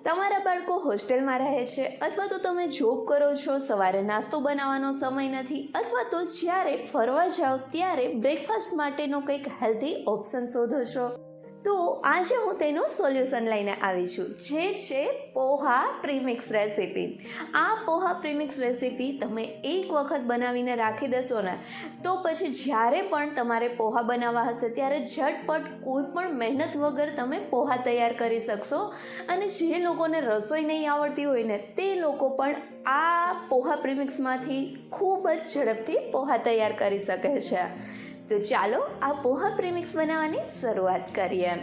તમારા બાળકો હોસ્ટેલમાં રહે છે અથવા તો તમે જોબ કરો છો, સવારે નાસ્તો બનાવવાનો સમય નથી, અથવા તો જ્યારે ફરવા જાઓ ત્યારે બ્રેકફાસ્ટ માટેનો કંઈક હેલ્ધી ઓપ્શન શોધો છો, તો આજે હું તેનું સોલ્યુશન લઈને આવી છું, જે છે પોહા પ્રીમિક્સ રેસીપી. આ પોહા પ્રીમિક્સ રેસીપી તમે એક વખત બનાવીને રાખી દેશો ને તો પછી જ્યારે પણ તમારે પોહા બનાવવા હશે ત્યારે ઝટપટ કોઈ પણ મહેનત વગર તમે પોહા તૈયાર કરી શકશો. અને જે લોકોને રસોઈ નહીં આવડતી હોય ને તે લોકો પણ આ પોહા પ્રીમિક્સમાંથી ખૂબ જ ઝડપથી પોહા તૈયાર કરી શકે છે. તો ચાલો આ પોહા પ્રીમિક્સ બનાવવાની શરૂઆત કરીએ.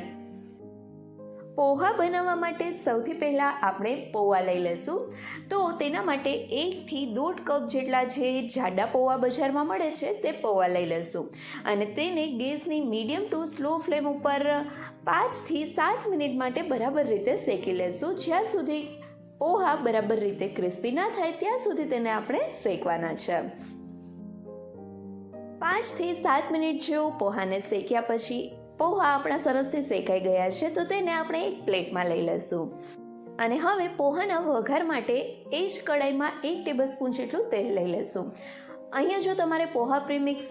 પોહા બનાવવા માટે સૌથી પહેલાં આપણે પૌવા લઈ લઈશું. તો તેના માટે 1 થી 1.5 કપ જેટલા જે જાડા પૌવા બજારમાં મળે છે તે પૌવા લઈ લઈશું અને તેને ગેસની મીડિયમ ટુ સ્લો ફ્લેમ ઉપર 5 થી 7 મિનિટ માટે બરાબર રીતે શેકી લઈશું. જ્યાં સુધી પોહા બરાબર રીતે ક્રિસ્પી ના થાય ત્યાં સુધી તેને આપણે શેકવાના છે. 5 થી 7 મિનિટ જેવું પોહાને શેક્યા પછી પોહા આપણા સરસથી શેકાઈ ગયા છે, તો તેને આપણે એક પ્લેટમાં લઈ લઈશું. અને હવે પોહાના વઘાર માટે એ જ કડાઈમાં 1 ટેબલસ્પૂન જેટલું તેલ લઈ લઈશું. અહીંયા જો તમારે પોહા પ્રીમિક્સ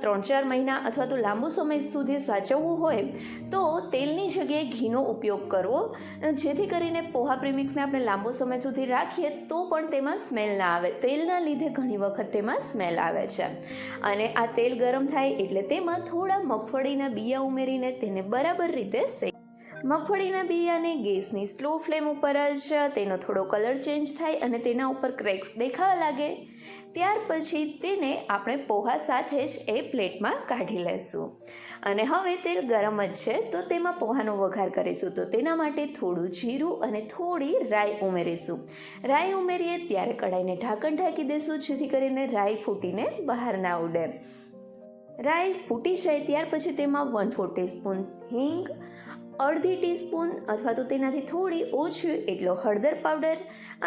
3-4 મહિના અથવા તો લાંબો સમય સુધી સાચવવું હોય તો તેલની જગ્યાએ ઘીનો ઉપયોગ કરવો, જેથી કરીને પોહા પ્રીમિક્સને આપણે લાંબો સમય સુધી રાખીએ તો પણ તેમાં સ્મેલ ના આવે. તેલના લીધે ઘણી વખત તેમાં સ્મેલ આવે છે. અને આ તેલ ગરમ થાય એટલે તેમાં થોડા મગફળીના બિયા ઉમેરીને તેને બરાબર રીતે મગફળીના બિયાને ગેસની સ્લો ફ્લેમ ઉપર જ તેનો થોડો કલર ચેન્જ થાય અને તેના ઉપર ક્રેક્સ દેખાવા લાગે ત્યાર પછી તેને આપણે પોહા સાથે જ એ પ્લેટમાં કાઢી લઈશું. અને હવે તેલ ગરમ જ છે તો તેમાં પોહાનો વઘાર કરીશું. તો તેના માટે થોડું જીરું અને થોડી રાઈ ઉમેરીશું. રાઈ ઉમેરીએ ત્યારે કઢાઈને ઢાંકણ ઢાંકી દઈશું, જેથી કરીને રાઈ ફૂટીને બહાર ના ઉડે. રાઈ ફૂટી જાય ત્યાર પછી તેમાં 1/4 ટીસ્પૂન હિંગ, 1/2 ટીસ્પૂન અથવા તો તેનાથી થોડી ઓછી એટલો હળદર પાવડર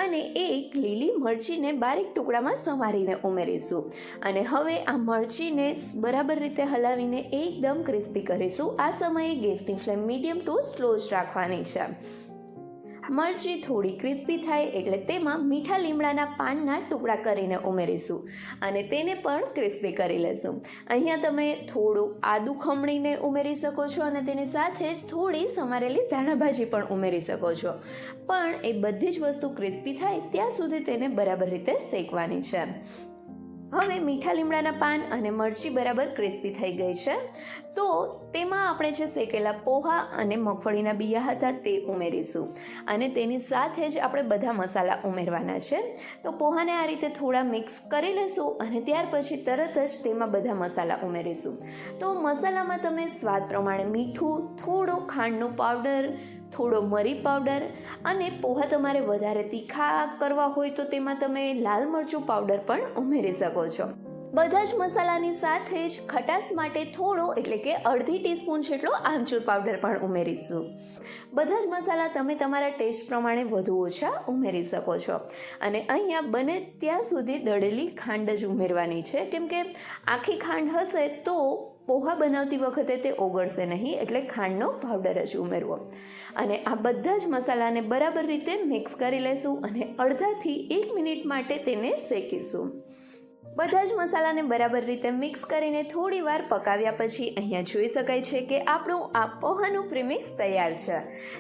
અને 1 લીલી મરચીને બારીક ટુકડામાં સમારીને ઉમેરીશું. અને હવે આ મરચીને બરાબર રીતે હલાવીને એકદમ ક્રિસ્પી કરીશું. આ સમયે ગેસની ફ્લેમ મીડિયમ ટુ સ્લો જ રાખવાની છે. મરચી થોડી ક્રિસ્પી થાય એટલે તેમાં મીઠા લીમડાના પાનના ટુકડા કરીને ઉમેરીશું અને તેને પણ ક્રિસ્પી કરી લઈશું. અહીંયા તમે થોડું આદું ખમણીને ઉમેરી શકો છો અને તેની સાથે જ થોડી સમારેલી ધાણાભાજી પણ ઉમેરી શકો છો. પણ એ બધી જ વસ્તુ ક્રિસ્પી થાય ત્યાં સુધી તેને બરાબર રીતે શેકવાની છે. હવે મીઠા લીમડાના પાન અને મરચી બરાબર ક્રિસ્પી થઈ ગઈ છે તો તેમાં આપણે જે શેકેલા પોહા અને મગફળીના બિયા હતા તે ઉમેરીશું અને તેની સાથે જ આપણે બધા મસાલા ઉમેરવાના છે. તો પોહાને આ રીતે થોડા મિક્સ કરી લઈશું અને ત્યાર પછી તરત જ તેમાં બધા મસાલા ઉમેરીશું. તો મસાલામાં તમે સ્વાદ પ્રમાણે મીઠું, થોડો ખાંડનો પાવડર, થોડો મરી પાવડર અને પોહા તમારે વધારે તીખા કરવા હોય તો તેમાં તમે લાલ મરચું પાવડર પણ ઉમેરી શકો છો. બધા જ મસાલાની સાથે જ ખટાશ માટે થોડો એટલે કે 1/2 ટીસ્પૂન જેટલો આમચૂર પાવડર પણ ઉમેરીશું. બધા જ મસાલા તમે તમારા ટેસ્ટ પ્રમાણે વધુ ઓછા ઉમેરી શકો છો. અને અહીંયા બને ત્યાં સુધી દળેલી ખાંડ જ ઉમેરવાની છે, કેમ કે આખી ખાંડ હશે તો પોહા બનાવતી વખતે તે ઓગળશે નહીં, એટલે ખાંડનો પાવડર જ ઉમેરવો. અને આ બધા જ મસાલાને બરાબર રીતે મિક્સ કરી લઈશું અને 1/2 થી 1 મિનિટ માટે તેને શેકીશું. બધા જ મસાલાને બરાબર રીતે મિક્સ કરીને થોડી વાર પકાવ્યા પછી અહીંયા જોઈ શકાય છે કે આપણું આ પોહાનું પ્રીમિક્સ તૈયાર છે.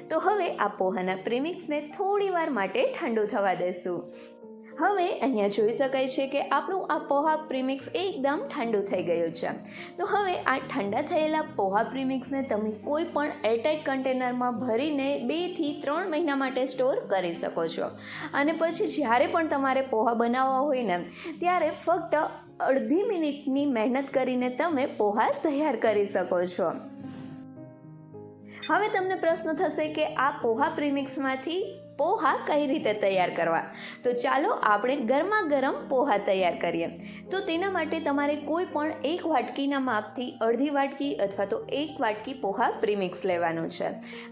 તો હવે આ પોહાના પ્રીમિક્સને થોડી વાર માટે ઠંડુ થવા દેશું. હવે અહીંયા જોઈ શકાય છે કે આપણું આ પોહા પ્રીમિક્સ એકદમ ઠંડુ થઈ ગયું છે. તો હવે આ ઠંડા થયેલા પોહા પ્રીમિક્સને તમે કોઈ પણ એરટાઇટ કન્ટેનરમાં ભરીને 2 થી 3 મહિના માટે સ્ટોર કરી શકો છો. અને પછી જ્યારે પણ તમારે પોહા બનાવવા હોય ને ત્યારે ફક્ત અડધી મિનિટની મહેનત કરીને તમે પોહા તૈયાર કરી શકો છો. હવે તમને પ્રશ્ન થશે કે આ પોહા પ્રીમિક્સમાંથી પોહા કઈ રીતે તૈયાર કરવા. તો ચાલો આપણે ગરમા ગરમ પોહા તૈયાર કરીએ. તો તેના માટે તમારે કોઈ પણ 1 વાટકીના માપથી અડધી વાટકી અથવા તો 1 વાટકી પોહા પ્રીમિક્સ લેવાનું છે.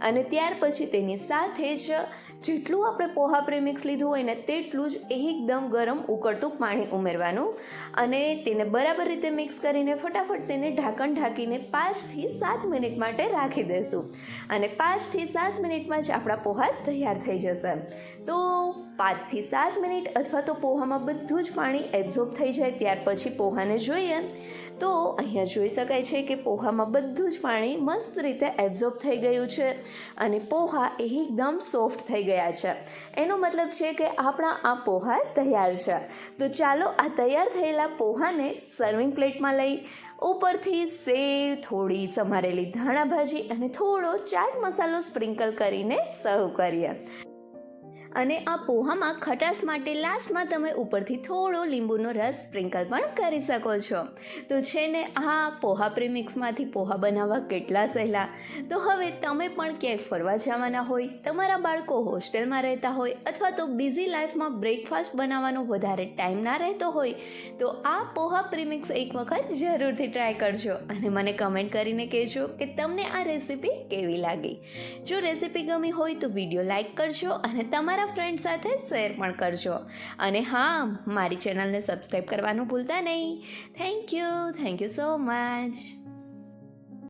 અને ત્યાર પછી તેની સાથે જ જેટલું આપણે પોહા પ્રીમિક્સ લીધું હોય ને તેટલું જ એકદમ ગરમ ઉકળતું પાણી ઉમેરવાનું અને તેને બરાબર રીતે મિક્સ કરીને ફટાફટ તેને ઢાંકણ ઢાંકીને 5 થી 7 મિનિટ માટે રાખી દઈશું. અને 5 થી 7 મિનિટમાં જ આપણા પોહા તૈયાર થઈ જશે. જશે. તો 5 થી 7 મિનિટ અથવા તો પોહામાં બધું જ પાણી એબ્ઝોર્બ થઈ જાય ત્યાર પછી પોહાને જોઈએ તો અહીંયા જોઈ શકાય છે કે પોહામાં બધું જ પાણી મસ્ત રીતે એબ્ઝોર્બ થઈ ગયું છે અને પોહા એકદમ સોફ્ટ થઈ ગયા છે. એનો મતલબ છે કે આપણા આ પોહા તૈયાર છે. તો ચાલો આ તૈયાર થયેલા પોહાને સર્વિંગ પ્લેટમાં લઈ ઉપરથી સેવ, થોડી સમારેલી ધાણા ભાજી અને થોડો ચાટ મસાલો સ્પ્રિંકલ કરીને સર્વ કરીએ. અને આ પોહામાં ખટાશ માટે લાસ્ટમાં તમે ઉપરથી થોડો લીંબુનો રસ સ્પ્રિંકલ પણ કરી શકો છો. તો છે ને આ પોહા પ્રીમિક્સમાંથી પોહા બનાવવા કેટલા સહેલા. તો હવે તમે પણ ક્યાંય ફરવા જવાના હોય, તમારા બાળકો હોસ્ટેલમાં રહેતા હોય અથવા તો બિઝી લાઈફમાં બ્રેકફાસ્ટ બનાવવાનો વધારે ટાઈમ ના રહેતો હોય તો આ પોહા પ્રીમિક્સ એક વખત જરૂરથી ટ્રાય કરજો અને મને કમેન્ટ કરીને કહેજો કે તમને આ રેસીપી કેવી લાગી. જો રેસીપી ગમી હોય તો વિડીયો લાઈક કરજો અને તમારા ફ્રેન્ડ સાથે શેર પણ કરજો. અને હા, મારી ચેનલને સબસ્ક્રાઈબ કરવાનું ભૂલતા નહીં. Thank you so much.